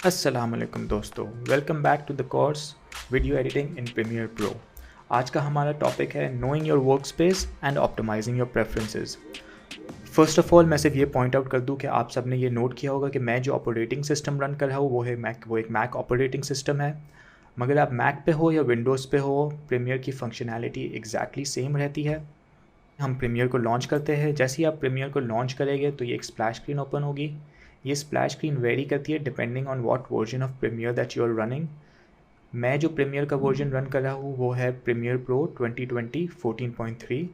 अस्सलामुअलैकुम दोस्तों, welcome back to the course video editing in Premiere Pro. आज का हमारा टॉपिक है knowing your work space and optimizing your preferences. First of all मैं सिर्फ ये पॉइंट आउट कर दूं कि आप सब ने ये नोट किया होगा कि मैं जो ऑपरेटिंग सिस्टम रन कर रहा हूँ वो एक मैक ऑपरेटिंग सिस्टम है। मगर आप मैक पे हो या विंडोज़ पे हो, प्रीमियर की फंक्शनैलिटी एग्जैक्टली सेम रहती है। हम प्रीमियर को लॉन्च करते हैं। जैसे ही आप प्रीमियर को लॉन्च करेंगे तो ये एक स्प्लैश स्क्रीन ओपन होगी। ये स्प्लैश स्क्रीन वेरी करती है depending on what version of Premiere that you are running. मैं जो प्रीमियर का वर्जन रन कर रहा हूँ वो है प्रीमियर प्रो 2020 14.3।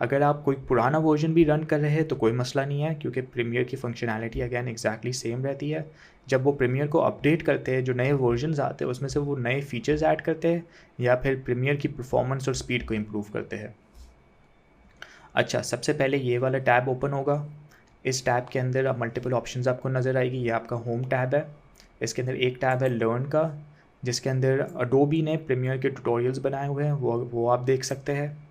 अगर आप कोई पुराना वर्जन भी रन कर रहे हैं तो कोई मसला नहीं है, क्योंकि प्रीमियर की फंक्शनैलिटी अगैन एग्जैक्टली सेम रहती है। जब वो प्रीमियर को अपडेट करते हैं, जो नए वर्जन्स आते हैं उसमें से वो नए फीचर्स ऐड करते हैं या फिर प्रीमियर की परफॉर्मेंस और स्पीड को इम्प्रूव करते हैं। अच्छा, सबसे पहले ये वाला टैब ओपन होगा। इस टैब के अंदर अब मल्टीपल ऑप्शंस आपको नज़र आएगी। ये आपका होम टैब है। इसके अंदर एक टैब है लर्न का, जिसके अंदर अडोबी ने प्रीमियर के ट्यूटोरियल्स बनाए हुए हैं, वो आप देख सकते हैं।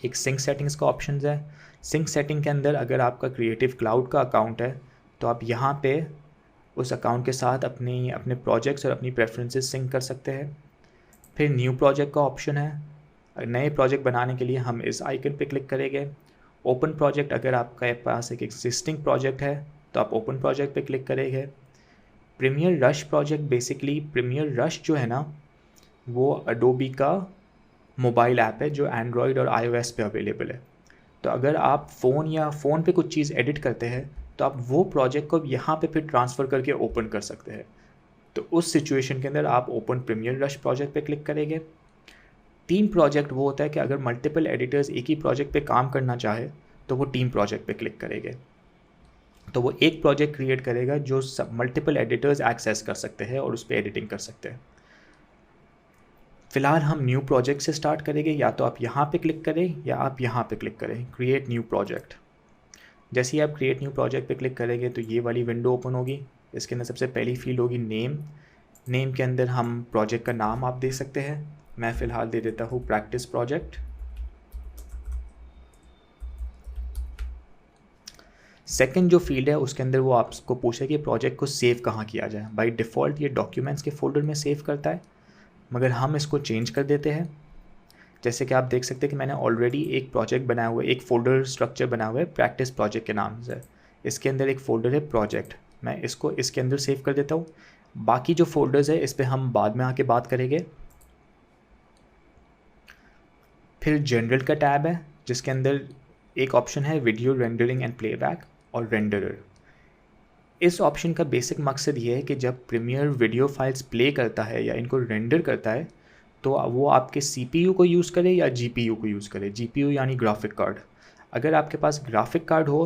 एक सिंक सेटिंग्स का ऑप्शन है। सिंक सेटिंग के अंदर अगर आपका क्रिएटिव क्लाउड का अकाउंट है तो आप यहाँ पे उस अकाउंट के साथ अपने प्रोजेक्ट्स और अपनी प्रेफरेंसेस सिंक कर सकते हैं। फिर न्यू प्रोजेक्ट का ऑप्शन है। नए प्रोजेक्ट बनाने के लिए हम इस आइकन पे क्लिक करेंगे। ओपन प्रोजेक्ट, अगर आपके पास एक एग्जिस्टिंग प्रोजेक्ट है तो आप ओपन प्रोजेक्ट पे क्लिक करेंगे। Premiere Rush project, basically Premiere Rush जो है ना वो अडोबी का मोबाइल ऐप है जो एंड्रॉयड और iOS पे अवेलेबल है। तो अगर आप फ़ोन पे कुछ चीज़ एडिट करते हैं तो आप वो प्रोजेक्ट को यहाँ पे फिर ट्रांसफ़र करके ओपन कर सकते हैं। तो उस सिचुएशन के अंदर आप ओपन प्रीमियर रश प्रोजेक्ट पे क्लिक करेंगे। टीम प्रोजेक्ट वो होता है कि अगर मल्टीपल एडिटर्स एक ही प्रोजेक्ट पे काम करना चाहे तो वो टीम प्रोजेक्ट पे क्लिक करेंगे। तो वो एक प्रोजेक्ट क्रिएट करेगा जो सब मल्टीपल एडिटर्स एक्सेस कर सकते हैं और उस पर एडिटिंग कर सकते हैं। फ़िलहाल हम न्यू प्रोजेक्ट से स्टार्ट करेंगे। या तो आप यहाँ पे क्लिक करें या आप यहाँ पे क्लिक करें, क्रिएट न्यू प्रोजेक्ट। जैसे ही आप क्रिएट न्यू प्रोजेक्ट पे क्लिक करेंगे तो ये वाली विंडो ओपन होगी। इसके अंदर सबसे पहली फील्ड होगी नेम। नेम के अंदर हम प्रोजेक्ट का नाम आप दे सकते हैं। मैं फ़िलहाल दे देता हूँ प्रैक्टिस प्रोजेक्ट। सेकंड जो फील्ड है उसके अंदर वो आपको पूछे कि प्रोजेक्ट को सेव कहाँ किया जाए। बाय डिफ़ॉल्ट ये डॉक्यूमेंट्स के फोल्डर में सेव करता है, मगर हम इसको चेंज कर देते हैं। जैसे कि आप देख सकते हैं कि मैंने ऑलरेडी एक प्रोजेक्ट बनाया हुआ है, एक फ़ोल्डर स्ट्रक्चर बना हुआ है प्रैक्टिस प्रोजेक्ट के नाम से। इसके अंदर एक फ़ोल्डर है प्रोजेक्ट, मैं इसको इसके अंदर सेव कर देता हूँ। बाकी जो फोल्डर्स है इस पर हम बाद में आके बात करेंगे। फिर जनरल का टैब है जिसके अंदर एक ऑप्शन है वीडियो रेंडरिंग एंड प्लेबैक और रेंडरर। इस ऑप्शन का बेसिक मकसद ये है कि जब प्रीमियर वीडियो फाइल्स प्ले करता है या इनको रेंडर करता है तो वो आपके CPU को यूज़ करे या GPU को यूज़ करे। GPU यानी ग्राफिक कार्ड। अगर आपके पास ग्राफिक कार्ड हो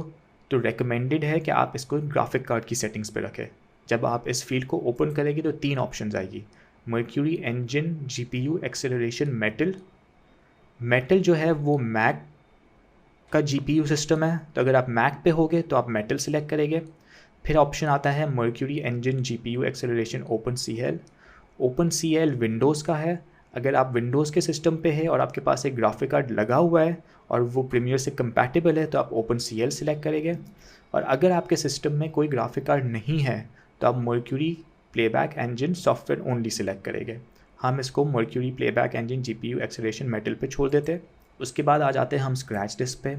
तो रेकमेंडेड है कि आप इसको ग्राफिक कार्ड की सेटिंग्स पे रखें। जब आप इस फील्ड को ओपन करेंगे तो 3 ऑप्शंस आएगी, mercury engine, GPU acceleration, metal. Metal जो है वो मैक का GPU सिस्टम है, तो अगर आप मैक पे होगे तो आप मेटल सेलेक्ट करेंगे। फिर ऑप्शन आता है mercury engine GPU acceleration OpenCL। OpenCL Windows का है। अगर आप विंडोज़ के सिस्टम पे है और आपके पास एक ग्राफिक कार्ड लगा हुआ है और वो प्रीमियर से कंपैटिबल है तो आप OpenCL सेलेक्ट करेंगे। और अगर आपके सिस्टम में कोई ग्राफिक कार्ड नहीं है तो आप mercury playback engine software only select करेंगे। हम इसको mercury playback engine GPU acceleration metal पे छोड़ देते हैं। उसके बाद आ जाते हैं हम स्क्रैच डिस्क पे।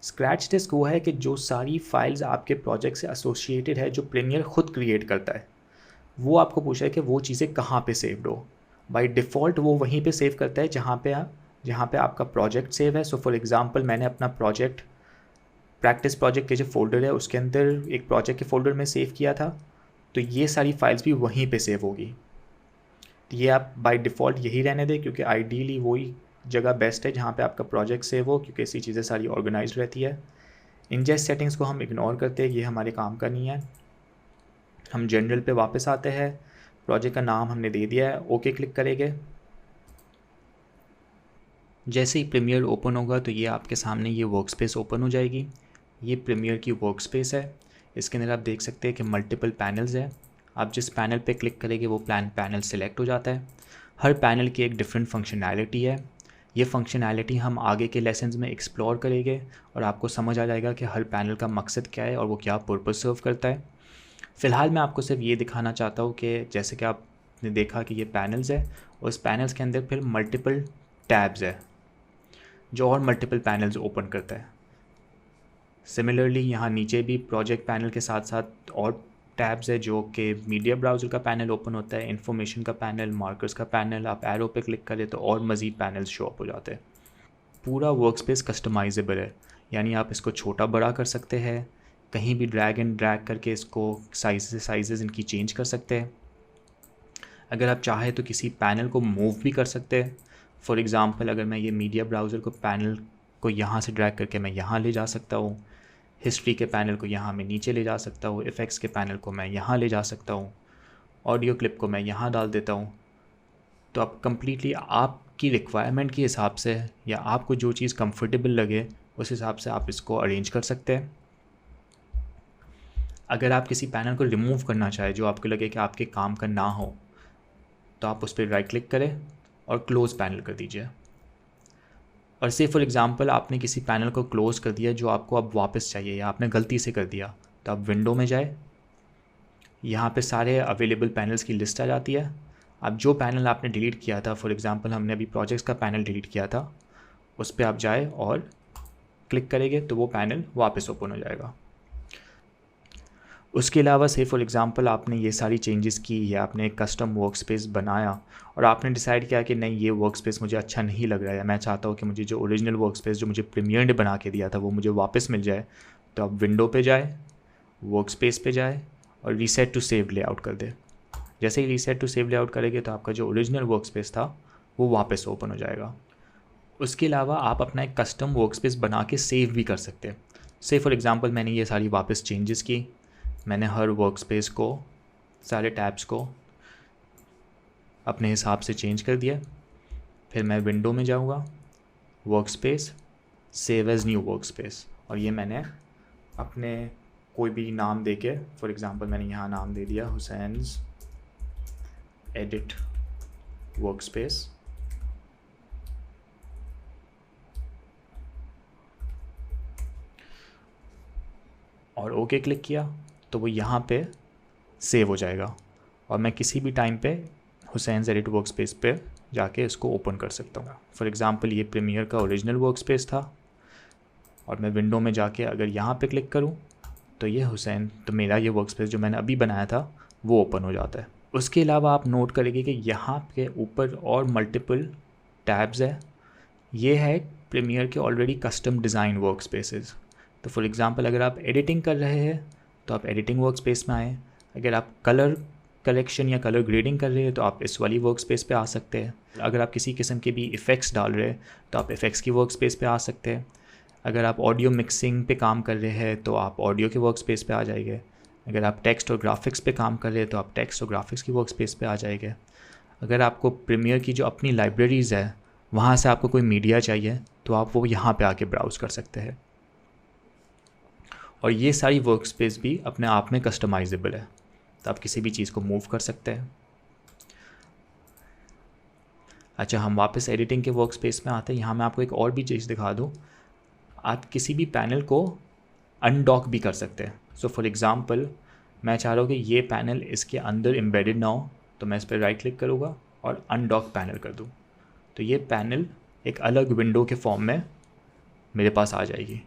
स्क्रैच डिस्क वो है कि जो सारी फाइल्स आपके प्रोजेक्ट से एसोसिएटेड है, जो प्रीमियर खुद क्रिएट करता है, वो आपको पूछा है कि वो चीज़ें कहाँ पे सेव्ड हो। बाय डिफ़ॉल्ट वो वहीं पे सेव करता है जहाँ पे आपका प्रोजेक्ट सेव है। सो फॉर एग्जांपल मैंने अपना प्रोजेक्ट प्रैक्टिस प्रोजेक्ट के जो फोल्डर है उसके अंदर एक प्रोजेक्ट के फोल्डर में सेव किया था, तो ये सारी फाइल्स भी वहीं पे सेव होगी। तो ये आप बाय डिफ़ॉल्ट यही रहने दें, क्योंकि आइडियली वही जगह बेस्ट है जहाँ पे आपका प्रोजेक्ट सेव हो, क्योंकि ऐसी चीज़ें सारी ऑर्गेनाइज्ड रहती है। इंजेस्ट सेटिंग्स को हम इग्नोर करते हैं, ये हमारे काम का नहीं है। हम जनरल पे वापस आते हैं। प्रोजेक्ट का नाम हमने दे दिया है, ओके क्लिक करेंगे। जैसे ही प्रीमियर ओपन होगा तो ये आपके सामने ये वर्कस्पेस ओपन हो जाएगी। ये प्रीमियर की वर्कस्पेस है। इसके अंदर आप देख सकते हैं कि मल्टीपल पैनल्स है। आप जिस पैनल पे क्लिक करेंगे वो पैनल सेलेक्ट हो जाता है। हर पैनल की एक डिफरेंट फंक्शनैलिटी है। ये फंक्शनैलिटी हम आगे के लेसन्स में एक्सप्लोर करेंगे और आपको समझ आ जाएगा कि हर पैनल का मकसद क्या है और वो क्या पर्पस सर्व करता है। फ़िलहाल मैं आपको सिर्फ ये दिखाना चाहता हूँ कि जैसे कि आपने देखा कि ये पैनल्स है और इस पैनल्स के अंदर फिर मल्टीपल टैब्स है जो और मल्टीपल पैनल्स ओपन करता है। सिमिलरली यहाँ नीचे भी प्रोजेक्ट पैनल के साथ साथ और टैब्स है जो कि मीडिया ब्राउज़र का पैनल ओपन होता है, इन्फॉर्मेशन का पैनल, मार्कर्स का पैनल। आप एरो पे क्लिक करें तो और मज़ीद पैनल्स शो अप हो जाते हैं। पूरा वर्कस्पेस कस्टमाइजेबल है, यानी आप इसको छोटा बड़ा कर सकते हैं, कहीं भी ड्रैग एंड ड्रैग करके इसको साइजेस इनकी चेंज कर सकते हैं। अगर आप चाहें तो किसी पैनल को मूव भी कर सकते हैं। फॉर एग्ज़ाम्पल अगर मैं ये मीडिया ब्राउज़र को पैनल को यहाँ से ड्रैग करके मैं यहाँ ले जा सकता हूँ, हिस्ट्री के पैनल को यहाँ मैं नीचे ले जा सकता हूँ, इफ़ेक्ट्स के पैनल को मैं यहाँ ले जा सकता हूँ, ऑडियो क्लिप को मैं यहाँ डाल देता हूँ। तो आप कम्प्लीटली आपकी रिक्वायरमेंट के हिसाब से या आपको जो चीज़ कंफर्टेबल लगे उस हिसाब से आप इसको अरेंज कर सकते हैं। अगर आप किसी पैनल को रिमूव करना चाहें जो आपको लगे कि आपके काम का ना हो, तो आप उस पर राइट क्लिक करें और क्लोज़ पैनल कर दीजिए। और से फॉर एग्ज़ाम्पल आपने किसी पैनल को क्लोज़ कर दिया जो आपको अब वापस चाहिए या आपने गलती से कर दिया, तो आप विंडो में जाए, यहाँ पे सारे अवेलेबल पैनल्स की लिस्ट आ जाती है। अब जो पैनल आपने डिलीट किया था, फॉर एग्ज़ाम्पल हमने अभी प्रोजेक्ट्स का पैनल डिलीट किया था, उस पर आप जाए और क्लिक करेंगे तो वो पैनल वापस ओपन हो जाएगा। उसके अलावा से फॉर एग्ज़ाम्पल आपने ये सारी चेंजेस की या आपने एक कस्टम वर्क स्पेस बनाया और आपने डिसाइड किया कि नहीं, ये वर्क स्पेस मुझे अच्छा नहीं लग रहा है, मैं चाहता हूँ कि मुझे जो ओरिजिनल वर्क स्पेस जो मुझे प्रीमियर ने बना के दिया था वो मुझे वापस मिल जाए, तो आप विंडो पे जाए, वर्क स्पेस पे जाए और रीसेट टू सेव लेआउट कर दे। जैसे ही रीसेट टू सेव लेआउट करेंगे तो आपका जो ओरिजिनल वर्क स्पेस था वो वापस ओपन हो जाएगा। उसके अलावा आप अपना एक कस्टम वर्क स्पेस बना के सेव भी कर सकते हैं। से फॉर एग्ज़ाम्पल मैंने ये सारी वापस चेंजेस की, मैंने हर वर्क स्पेस को, सारे टैब्स को अपने हिसाब से चेंज कर दिया। फिर मैं विंडो में जाऊँगा, work space, save as new work space, और ये मैंने अपने कोई भी नाम दे के, फॉर एग्ज़ाम्पल मैंने यहाँ नाम दे दिया हुसैन्स एडिट वर्क स्पेस। और ओके क्लिक किया तो वो यहाँ पे सेव हो जाएगा और मैं किसी भी टाइम पे हुसैन्स एडिट वर्क स्पेस पे जाके इसको ओपन कर सकता हूँ। फॉर एग्ज़ाम्पल ये प्रीमियर का ओरिजिनल वर्क स्पेस था और मैं विंडो में जाके अगर यहाँ पे क्लिक करूँ तो ये हुसैन, तो मेरा ये वर्क स्पेस जो मैंने अभी बनाया था वो ओपन हो जाता है। उसके अलावा आप नोट करेंगे कि यहाँ के ऊपर और मल्टीपल टैब्स है। ये है प्रीमियर के already custom design work spaces. तो फॉर एग्ज़ाम्पल अगर आप एडिटिंग कर रहे हैं तो आप एडिटिंग वर्क स्पेस में आएँ, अगर आप कलर कलेक्शन या कलर ग्रेडिंग कर रहे हैं तो आप इस वाली वर्क स्पेस पे आ सकते हैं। अगर आप किसी किस्म के भी इफ़ेक्ट्स डाल रहे हैं तो आप इफ़ेक्ट्स की वर्क स्पेस पे आ सकते हैं। अगर आप ऑडियो मिक्सिंग पे काम कर रहे हैं तो आप ऑडियो के वर्क स्पेस पे आ जाएंगे। अगर आप टेक्स्ट और ग्राफिक्स पे काम कर रहे हैं तो आप टेक्स्ट और ग्राफिक्स की वर्क स्पेस पे आ जाएंगे। अगर आपको प्रीमियर की जो अपनी लाइब्रेरीज़ है वहाँ से आपको कोई मीडिया चाहिए तो आप वो यहाँ पे आके ब्राउज़ कर सकते हैं। और ये सारी वर्क स्पेस भी अपने आप में कस्टमाइजेबल है, तो आप किसी भी चीज़ को मूव कर सकते हैं। अच्छा, हम वापस एडिटिंग के वर्क स्पेस में आते हैं। यहाँ मैं आपको एक और भी चीज़ दिखा दूँ, आप किसी भी पैनल को अनडॉक भी कर सकते हैं। सो फॉर एग्ज़ाम्पल मैं चाह रहा हूँ कि ये पैनल इसके अंदर एम्बेडेड ना हो, तो मैं इस पर राइट क्लिक करूँगा और अनडॉक पैनल कर दूँ, तो ये पैनल एक अलग विंडो के फॉर्म में मेरे पास आ जाएगी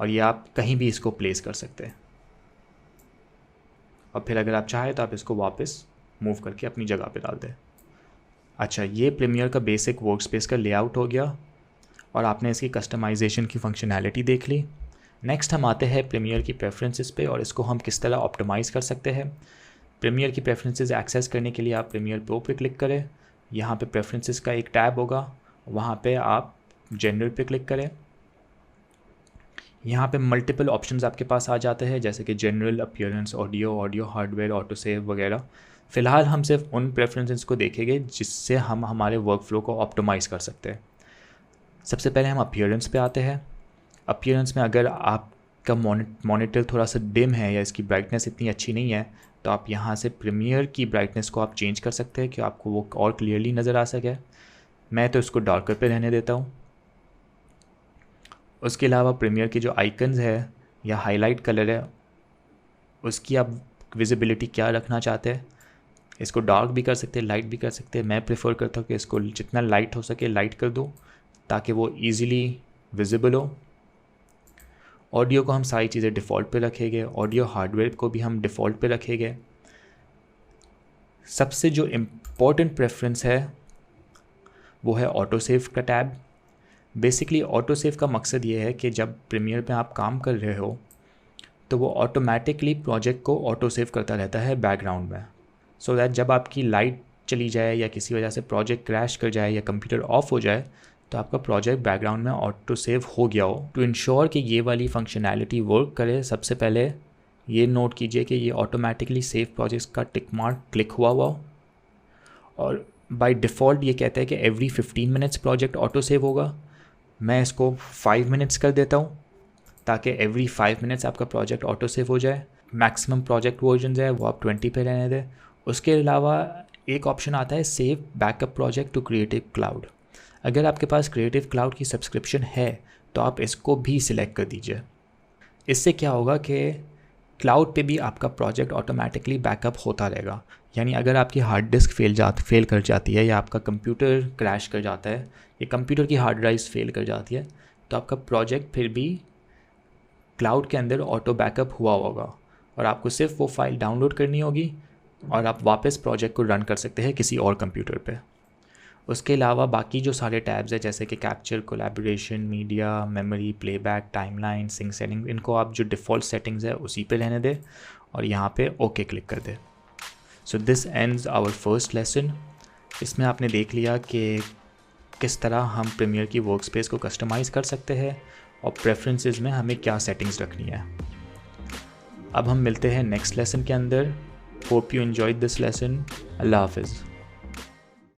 और ये आप कहीं भी इसको प्लेस कर सकते हैं। और फिर अगर आप चाहें तो आप इसको वापस मूव करके अपनी जगह पे डाल दें। अच्छा, ये प्रीमियर का बेसिक वर्क स्पेस का लेआउट हो गया और आपने इसकी कस्टमाइजेशन की फंक्शनैलिटी देख ली। नेक्स्ट हम आते हैं प्रीमियर की प्रेफरेंसेस पे और इसको हम किस तरह ऑप्टिमाइज़ कर सकते हैं। प्रीमियर की प्रेफरेंसेस एक्सेस करने के लिए आप प्रीमियर प्रो पे क्लिक करें, यहाँ पे प्रेफरेंसेस का एक टैब होगा, वहाँ पे आप जनरल पे क्लिक करें। यहाँ पे मल्टीपल ऑप्शंस आपके पास आ जाते हैं जैसे कि general, appearance, audio hardware, auto save वगैरह। फ़िलहाल हम सिर्फ उन प्रेफरेंसेस को देखेंगे जिससे हम हमारे वर्क फ्लो को ऑप्टिमाइज़ कर सकते हैं। सबसे पहले हम अपीयरेंस पे आते हैं। अपीयरेंस में अगर आपका मॉनिटर थोड़ा सा डिम है या इसकी ब्राइटनेस इतनी अच्छी नहीं है तो आप यहाँ से प्रीमियर की ब्राइटनेस को आप चेंज कर सकते हैं कि आपको वो और क्लियरली नज़र आ सके। मैं तो इसको डार्कर पे रहने देता हूँ। उसके अलावा प्रीमियर की जो आइकन्स है या हाईलाइट कलर है उसकी आप विजिबिलिटी क्या रखना चाहते हैं। इसको डार्क भी कर सकते हैं, लाइट भी कर सकते हैं। मैं प्रेफर करता हूँ कि इसको जितना लाइट हो सके लाइट कर दो ताकि वो ईज़िली विजिबल हो। ऑडियो को हम सारी चीज़ें डिफ़ॉल्ट पे रखेंगे, ऑडियो हार्डवेयर को भी हम डिफ़ॉल्ट पे रखेंगे। सबसे जो इम्पोर्टेंट प्रेफरेंस है वो है ऑटो सेव का टैब। बेसिकली ऑटो सेव का मकसद ये है कि जब प्रीमियर पे आप काम कर रहे हो तो वो ऑटोमेटिकली प्रोजेक्ट को ऑटो सेव करता रहता है बैकग्राउंड में, सो दैट जब आपकी लाइट चली जाए या किसी वजह से प्रोजेक्ट क्रैश कर जाए या कंप्यूटर ऑफ हो जाए तो आपका प्रोजेक्ट बैकग्राउंड में ऑटो सेव हो गया हो। टू इंश्योर कि ये वाली फंक्शनैलिटी वर्क करे, सबसे पहले ये नोट कीजिए कि ये ऑटोमेटिकली सेव प्रोजेक्ट्स का टिक मार्क क्लिक हुआ हुआ हो, और बाय डिफ़ॉल्ट ये कहता है कि every 15 minutes project auto save होगा। मैं इसको 5 मिनट्स कर देता हूँ ताकि एवरी 5 मिनट्स आपका प्रोजेक्ट ऑटो सेव हो जाए। मैक्सिमम प्रोजेक्ट वर्जन है वो आप 20 पे रहने दें। उसके अलावा एक ऑप्शन आता है save backup project to Creative Cloud. अगर आपके पास क्रिएटिव क्लाउड की सब्सक्रिप्शन है तो आप इसको भी सिलेक्ट कर दीजिए। इससे क्या होगा कि क्लाउड पे भी आपका प्रोजेक्ट ऑटोमेटिकली बैकअप होता रहेगा। यानी अगर आपकी हार्ड डिस्क फेल कर जाती है या आपका कंप्यूटर क्रैश कर जाता है या कंप्यूटर की हार्ड ड्राइव फेल कर जाती है तो आपका प्रोजेक्ट फिर भी क्लाउड के अंदर ऑटो बैकअप हुआ होगा और आपको सिर्फ वो फाइल डाउनलोड करनी होगी और आप वापस प्रोजेक्ट को रन कर सकते हैं किसी और कंप्यूटर पे। उसके अलावा बाकी जो सारे टैब्स हैं जैसे कि capture, collaboration, media, memory, playback, timeline, sync setting, इनको आप जो डिफ़ॉल्ट सेटिंग्स है उसी पे रहने दें और यहाँ पे ओके क्लिक कर दें। So this ends our first lesson. इसमें आपने देख लिया कि किस तरह हम प्रीमियर की वर्क स्पेस को कस्टमाइज़ कर सकते हैं और प्रेफरेंसेस में हमें क्या सेटिंग्स रखनी है। अब हम मिलते हैं नेक्स्ट लेसन के अंदर। Hope you enjoyed this lesson. अल्लाह हाफिज़।